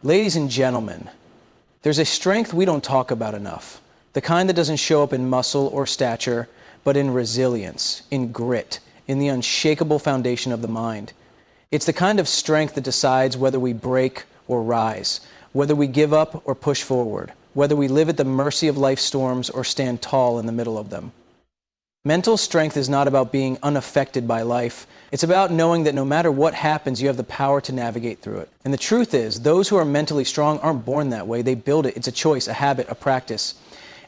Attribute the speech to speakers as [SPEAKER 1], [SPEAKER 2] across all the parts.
[SPEAKER 1] Ladies and gentlemen, there's a strength we don't talk about enough. The kind that doesn't show up in muscle or stature, but in resilience, in grit, in the unshakable foundation of the mind. It's the kind of strength that decides whether we break or rise, whether we give up or push forward, whether we live at the mercy of life's storms or stand tall in the middle of them. Mental strength is not about being unaffected by life. It's about knowing that no matter what happens, you have the power to navigate through it. And the truth is, those who are mentally strong aren't born that way. They build it. It's a choice, a habit, a practice.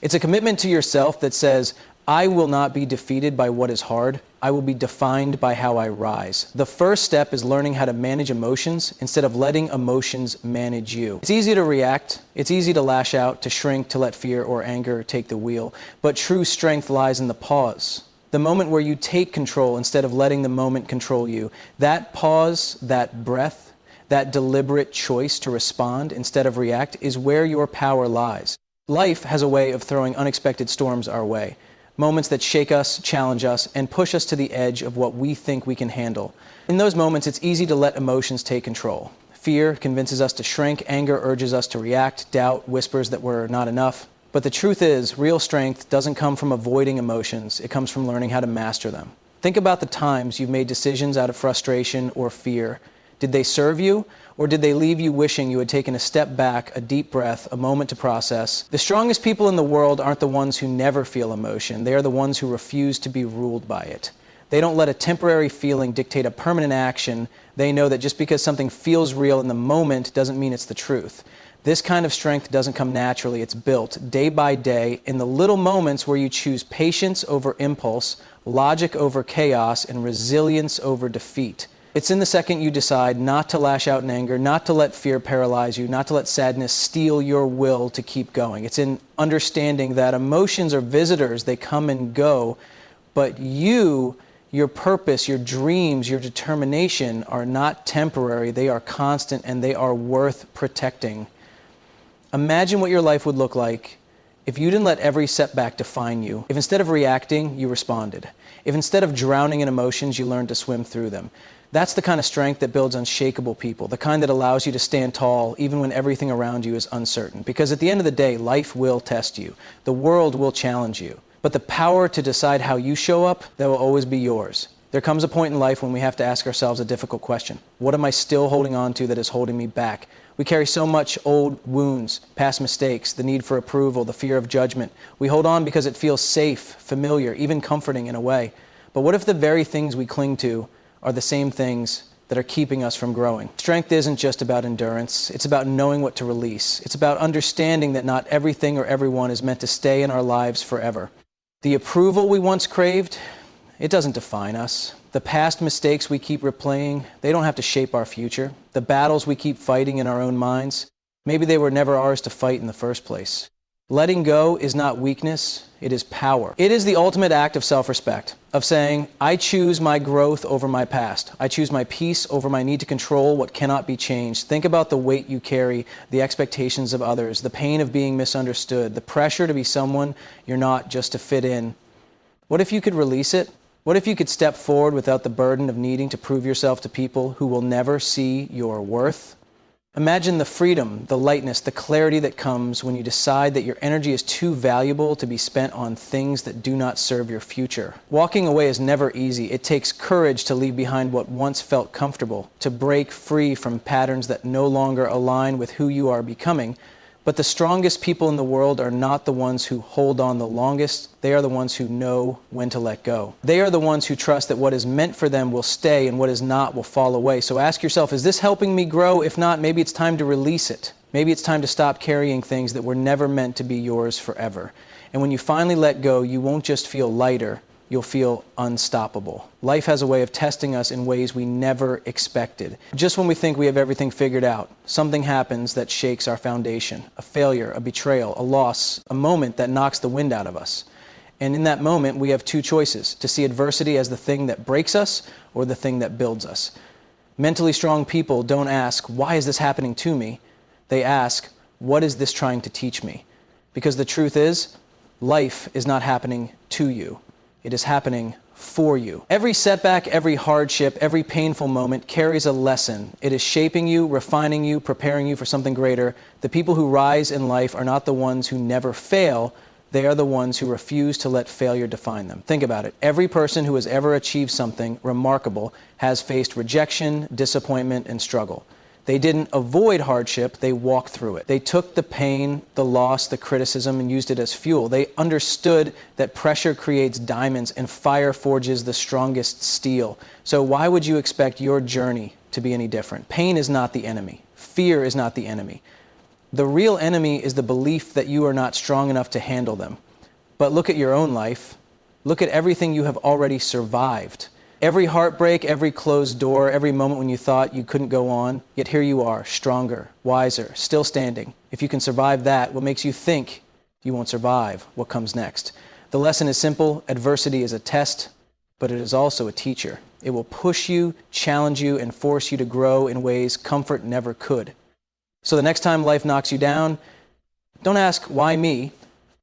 [SPEAKER 1] It's a commitment to yourself that says, I will not be defeated by what is hard. I will be defined by how I rise. The first step is learning how to manage emotions instead of letting emotions manage you. It's easy to react. It's easy to lash out, to shrink, to let fear or anger take the wheel. But true strength lies in the pause. The moment where you take control instead of letting the moment control you. That pause, that breath, that deliberate choice to respond instead of react is where your power lies. Life has a way of throwing unexpected storms our way. Moments that shake us, challenge us, and push us to the edge of what we think we can handle. In those moments, it's easy to let emotions take control. Fear convinces us to shrink, anger urges us to react, doubt whispers that we're not enough. But the truth is, real strength doesn't come from avoiding emotions, it comes from learning how to master them. Think about the times you've made decisions out of frustration or fear. Did they serve you, or did they leave you wishing you had taken a step back, a deep breath, a moment to process? The strongest people in the world aren't the ones who never feel emotion. They are the ones who refuse to be ruled by it. They don't let a temporary feeling dictate a permanent action. They know that just because something feels real in the moment doesn't mean it's the truth. This kind of strength doesn't come naturally. It's built day by day in the little moments where you choose patience over impulse, logic over chaos, and resilience over defeat. It's in the second you decide not to lash out in anger, not to let fear paralyze you, not to let sadness steal your will to keep going. It's in understanding that emotions are visitors, they come and go, but you, your purpose, your dreams, your determination are not temporary, they are constant and they are worth protecting. Imagine what your life would look like if you didn't let every setback define you. If instead of reacting, you responded. If instead of drowning in emotions, you learned to swim through them. That's the kind of strength that builds unshakable people, the kind that allows you to stand tall even when everything around you is uncertain. Because at the end of the day, life will test you. The world will challenge you. But the power to decide how you show up, that will always be yours. There comes a point in life when we have to ask ourselves a difficult question. What am I still holding on to that is holding me back? We carry so much old wounds, past mistakes, the need for approval, the fear of judgment. We hold on because it feels safe, familiar, even comforting in a way. But what if the very things we cling to are the same things that are keeping us from growing? Strength isn't just about endurance. It's about knowing what to release. It's about understanding that not everything or everyone is meant to stay in our lives forever. The approval we once craved, it doesn't define us. The past mistakes we keep replaying, they don't have to shape our future. The battles we keep fighting in our own minds, maybe they were never ours to fight in the first place. Letting go is not weakness, it is power. It is the ultimate act of self-respect, of saying, I choose my growth over my past. I choose my peace over my need to control what cannot be changed. Think about the weight you carry, the expectations of others, the pain of being misunderstood, the pressure to be someone you're not just to fit in. What if you could release it? What if you could step forward without the burden of needing to prove yourself to people who will never see your worth? Imagine the freedom, the lightness, the clarity that comes when you decide that your energy is too valuable to be spent on things that do not serve your future. Walking away is never easy. It takes courage to leave behind what once felt comfortable, to break free from patterns that no longer align with who you are becoming. But the strongest people in the world are not the ones who hold on the longest. They are the ones who know when to let go. They are the ones who trust that what is meant for them will stay and what is not will fall away. So ask yourself, is this helping me grow? If not, maybe it's time to release it. Maybe it's time to stop carrying things that were never meant to be yours forever. And when you finally let go, you won't just feel lighter, you'll feel unstoppable. Life has a way of testing us in ways we never expected. Just when we think we have everything figured out, something happens that shakes our foundation. A failure, a betrayal, a loss, a moment that knocks the wind out of us. And in that moment, we have two choices: to see adversity as the thing that breaks us or the thing that builds us. Mentally strong people don't ask, why is this happening to me? They ask, what is this trying to teach me? Because the truth is, life is not happening to you. It is happening for you. Every setback, every hardship, every painful moment carries a lesson. It is shaping you, refining you, preparing you for something greater. The people who rise in life are not the ones who never fail. They are the ones who refuse to let failure define them. Think about it. Every person who has ever achieved something remarkable has faced rejection, disappointment, and struggle. They didn't avoid hardship, they walked through it. They took the pain, the loss, the criticism, and used it as fuel. They understood that pressure creates diamonds and fire forges the strongest steel. So why would you expect your journey to be any different? Pain is not the enemy. Fear is not the enemy. The real enemy is the belief that you are not strong enough to handle them. But look at your own life. Look at everything you have already survived. Every heartbreak, every closed door, every moment when you thought you couldn't go on, yet here you are, stronger, wiser, still standing. If you can survive that, what makes you think you won't survive what comes next? The lesson is simple. Adversity is a test, but it is also a teacher. It will push you, challenge you, and force you to grow in ways comfort never could. So the next time life knocks you down, don't ask, why me?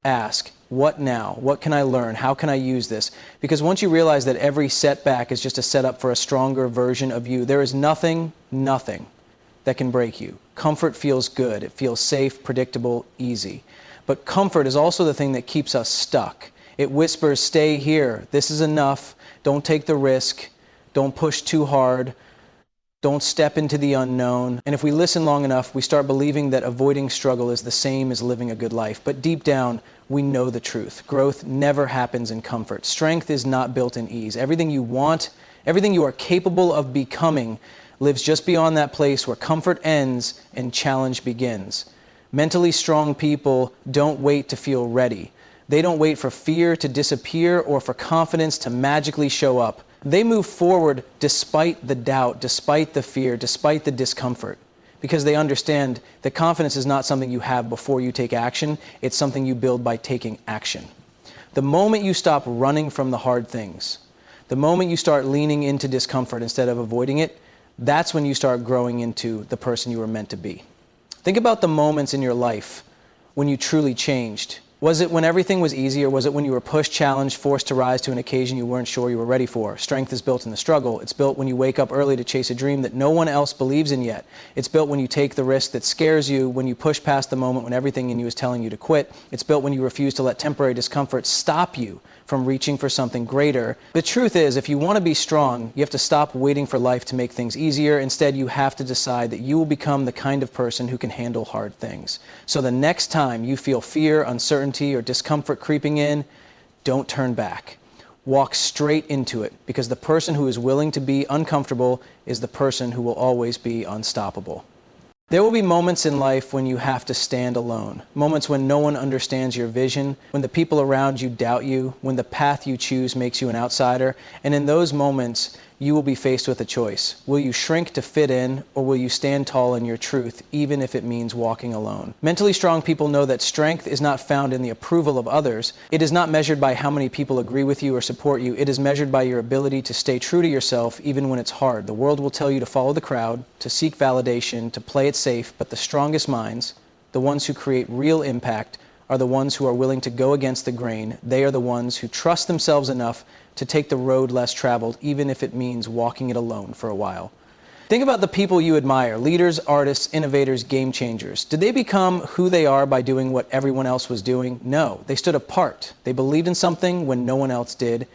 [SPEAKER 1] Ask, what now? What can I learn? How can I use this? Because once you realize that every setback is just a setup for a stronger version of you, there is nothing that can break you. Comfort feels good. It feels safe, predictable, easy. But comfort is also the thing that keeps us stuck. It whispers, stay here. This is enough. Don't take the risk. Don't push too hard. Don't step into the unknown. And if we listen long enough, we start believing that avoiding struggle is the same as living a good life. But deep down, we know the truth. Growth never happens in comfort. Strength is not built in ease. Everything you want, everything you are capable of becoming, lives just beyond that place where comfort ends and challenge begins. Mentally strong people don't wait to feel ready. They don't wait for fear to disappear or for confidence to magically show up. They move forward despite the doubt, despite the fear, despite the discomfort, because they understand that confidence is not something you have before you take action. It's something you build by taking action. The moment you stop running from the hard things, the moment you start leaning into discomfort instead of avoiding it, that's when you start growing into the person you were meant to be. Think about the moments in your life when you truly changed. Was it when everything was easy, or was it when you were pushed, challenged, forced to rise to an occasion you weren't sure you were ready for? Strength is built in the struggle. It's built when you wake up early to chase a dream that no one else believes in yet. It's built when you take the risk that scares you, when you push past the moment when everything in you is telling you to quit. It's built when you refuse to let temporary discomfort stop you from reaching for something greater. The truth is, if you want to be strong, you have to stop waiting for life to make things easier. Instead, you have to decide that you will become the kind of person who can handle hard things. So the next time you feel fear, uncertainty, or discomfort creeping in, don't turn back. Walk straight into it, because the person who is willing to be uncomfortable is the person who will always be unstoppable. There will be moments in life when you have to stand alone, moments when no one understands your vision, when the people around you doubt you, when the path you choose makes you an outsider, and in those moments, you will be faced with a choice. Will you shrink to fit in, or will you stand tall in your truth, even if it means walking alone? Mentally strong people know that strength is not found in the approval of others. It is not measured by how many people agree with you or support you. It is measured by your ability to stay true to yourself, even when it's hard. The world will tell you to follow the crowd, to seek validation, to play it safe, but the strongest minds, the ones who create real impact, are the ones who are willing to go against the grain. They are the ones who trust themselves enough to take the road less traveled, even if it means walking it alone for a while. Think about the people you admire: leaders, artists, innovators, game changers. Did they become who they are by doing what everyone else was doing? No, they stood apart. They believed in something when no one else did.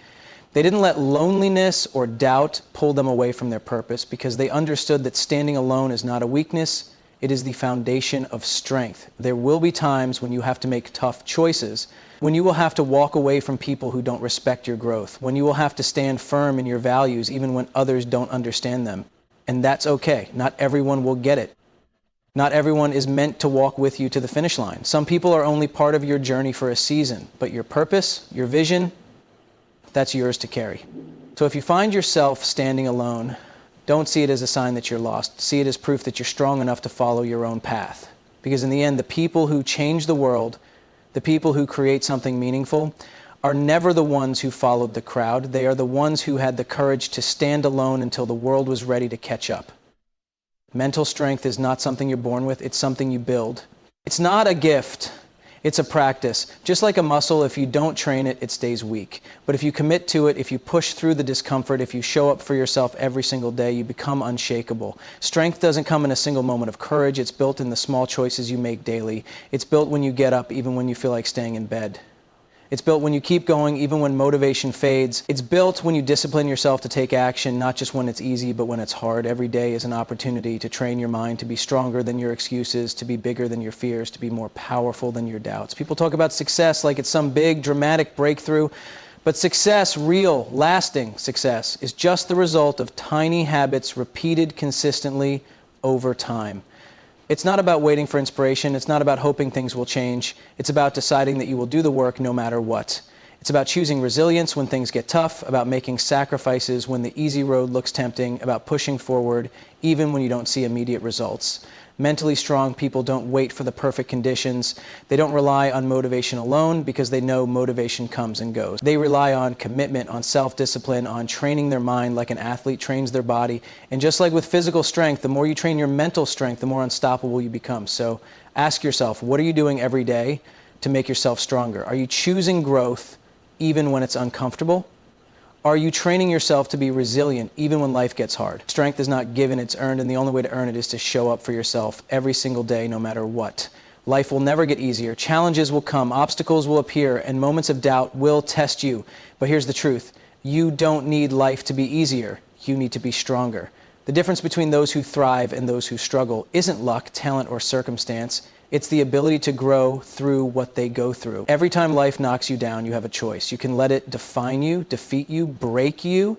[SPEAKER 1] They didn't let loneliness or doubt pull them away from their purpose, because they understood that standing alone is not a weakness. It is the foundation of strength. There will be times when you have to make tough choices, when you will have to walk away from people who don't respect your growth, when you will have to stand firm in your values even when others don't understand them. And that's okay. Not everyone will get it. Not everyone is meant to walk with you to the finish line. Some people are only part of your journey for a season, but your purpose, your vision, that's yours to carry. So if you find yourself standing alone, don't see it as a sign that you're lost. See it as proof that you're strong enough to follow your own path. Because in the end, the people who change the world, the people who create something meaningful, are never the ones who followed the crowd. They are the ones who had the courage to stand alone until the world was ready to catch up. Mental strength is not something you're born with. It's something you build. It's not a gift. It's a practice. Just like a muscle, if you don't train it, it stays weak. But if you commit to it, if you push through the discomfort, if you show up for yourself every single day, you become unshakable. Strength doesn't come in a single moment of courage. It's built in the small choices you make daily. It's built when you get up, even when you feel like staying in bed. It's built when you keep going, even when motivation fades. It's built when you discipline yourself to take action, not just when it's easy, but when it's hard. Every day is an opportunity to train your mind to be stronger than your excuses, to be bigger than your fears, to be more powerful than your doubts. People talk about success like it's some big, dramatic breakthrough, but success, real, lasting success, is just the result of tiny habits repeated consistently over time. It's not about waiting for inspiration. It's not about hoping things will change. It's about deciding that you will do the work no matter what. It's about choosing resilience when things get tough, about making sacrifices when the easy road looks tempting, about pushing forward even when you don't see immediate results. Mentally strong people don't wait for the perfect conditions. They don't rely on motivation alone because they know motivation comes and goes. They rely on commitment, on self-discipline, on training their mind like an athlete trains their body. And just like with physical strength, the more you train your mental strength, the more unstoppable you become. So ask yourself, what are you doing every day to make yourself stronger? Are you choosing growth even when it's uncomfortable? Are you training yourself to be resilient even when life gets hard? Strength is not given, it's earned, and the only way to earn it is to show up for yourself every single day, no matter what. Life will never get easier. Challenges will come, obstacles will appear, and moments of doubt will test you. But here's the truth. You don't need life to be easier. You need to be stronger. The difference between those who thrive and those who struggle isn't luck, talent, or circumstance. It's the ability to grow through what they go through. Every time life knocks you down, you have a choice. You can let it define you, defeat you, break you,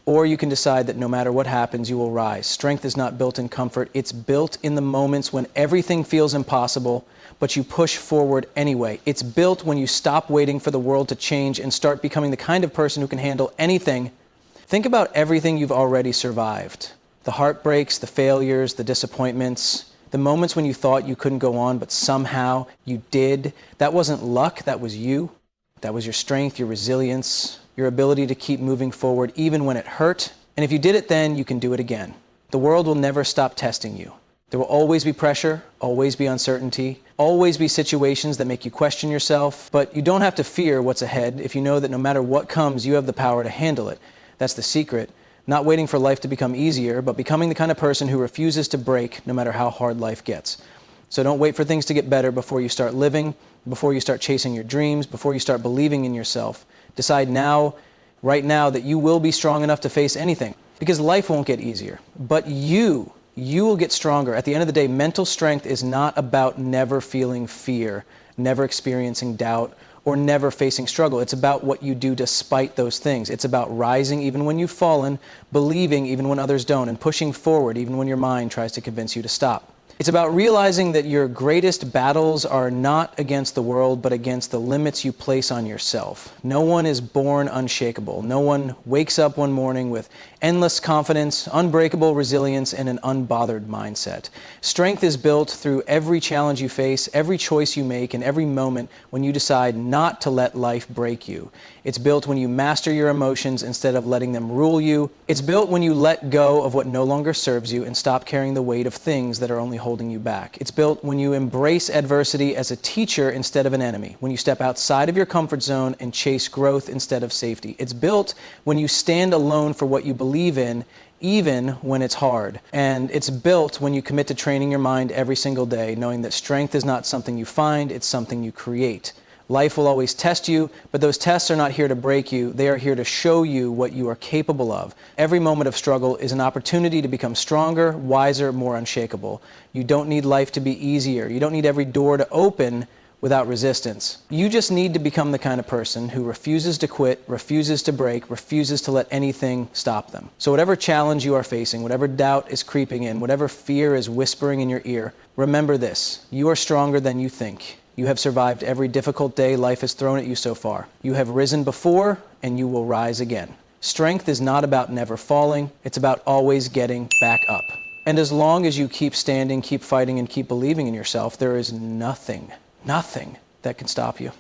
[SPEAKER 1] or you can decide that no matter what happens, you will rise. Strength is not built in comfort. It's built in the moments when everything feels impossible, but you push forward anyway. It's built when you stop waiting for the world to change and start becoming the kind of person who can handle anything. Think about everything you've already survived. The heartbreaks, the failures, the disappointments, the moments when you thought you couldn't go on, but somehow you did. That wasn't luck, that was you. That was your strength, your resilience, your ability to keep moving forward even when it hurt. And if you did it then, you can do it again. The world will never stop testing you. There will always be pressure, always be uncertainty, always be situations that make you question yourself. But you don't have to fear what's ahead if you know that no matter what comes, you have the power to handle it. That's the secret. Not waiting for life to become easier, but becoming the kind of person who refuses to break no matter how hard life gets. So don't wait for things to get better before you start living, before you start chasing your dreams, before you start believing in yourself. Decide now, right now, that you will be strong enough to face anything, because life won't get easier. But you will get stronger. At the end of the day, mental strength is not about never feeling fear, never experiencing doubt, or never facing struggle. It's about what you do despite those things. It's about rising even when you've fallen, believing even when others don't, and pushing forward even when your mind tries to convince you to stop. It's about realizing that your greatest battles are not against the world, but against the limits you place on yourself. No one is born unshakable. No one wakes up one morning with endless confidence, unbreakable resilience, and an unbothered mindset. Strength is built through every challenge you face, every choice you make, and every moment when you decide not to let life break you. It's built when you master your emotions instead of letting them rule you. It's built when you let go of what no longer serves you and stop carrying the weight of things that are only holding you back. It's built when you embrace adversity as a teacher instead of an enemy, when you step outside of your comfort zone and chase growth instead of safety. It's built when you stand alone for what you believe in, even when it's hard. And it's built when you commit to training your mind every single day, knowing that strength is not something you find, it's something you create. Life will always test you, but those tests are not here to break you. They are here to show you what you are capable of. Every moment of struggle is an opportunity to become stronger, wiser, more unshakable. You don't need life to be easier. You don't need every door to open without resistance. You just need to become the kind of person who refuses to quit, refuses to break, refuses to let anything stop them. So whatever challenge you are facing, whatever doubt is creeping in, whatever fear is whispering in your ear, remember this: you are stronger than you think. You have survived every difficult day life has thrown at you so far. You have risen before, and you will rise again. Strength is not about never falling. It's about always getting back up. And as long as you keep standing, keep fighting, and keep believing in yourself, there is nothing that can stop you.